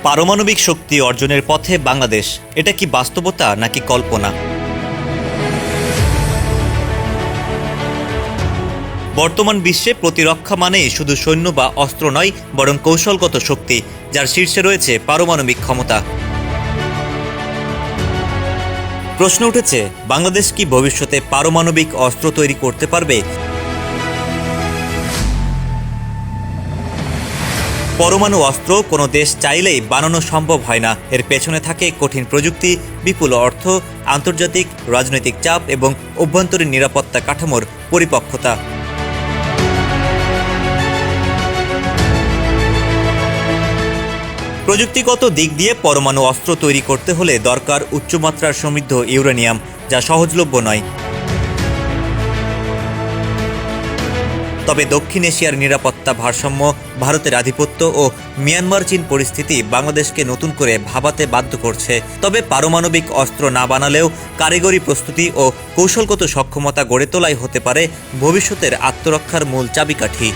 পারমাণবিক শক্তি অর্জনের পথে বাংলাদেশ, এটা কি বাস্তবতা নাকি কল্পনা? বর্তমান বিশ্বে প্রতিরক্ষা মানেই শুধু সৈন্য বা অস্ত্র নয়, বরং কৌশলগত শক্তি, যার শীর্ষে রয়েছে পারমাণবিক ক্ষমতা। প্রশ্ন উঠেছে, বাংলাদেশ কি ভবিষ্যতে পারমাণবিক অস্ত্র তৈরি করতে পারবে? পরমাণু অস্ত্র কোনো দেশ চাইলেই বানানো সম্ভব হয় না। এর পেছনে থাকে কঠিন প্রযুক্তি, বিপুল অর্থ, আন্তর্জাতিক রাজনৈতিক চাপ এবং অভ্যন্তরীণ নিরাপত্তা কাঠামোর পরিপক্কতা। প্রযুক্তিগত দিক দিয়ে পরমাণু অস্ত্র তৈরি করতে হলে দরকার উচ্চমাত্রার সমৃদ্ধ ইউরেনিয়াম, যা সহজলভ্য নয়। তবে দক্ষিণ এশিয়ার নিরাপত্তা ভারসাম্য, ভারতের আধিপত্য ও মিয়ানমার চীন পরিস্থিতি বাংলাদেশকে নতুন করে ভাবাতে বাধ্য করছে। তবে পারমাণবিক অস্ত্র না বানালেও কারিগরি প্রস্তুতি ও কৌশলগত সক্ষমতা গড়ে তোলাই হতে পারে ভবিষ্যতের আত্মরক্ষার মূল চাবিকাঠি।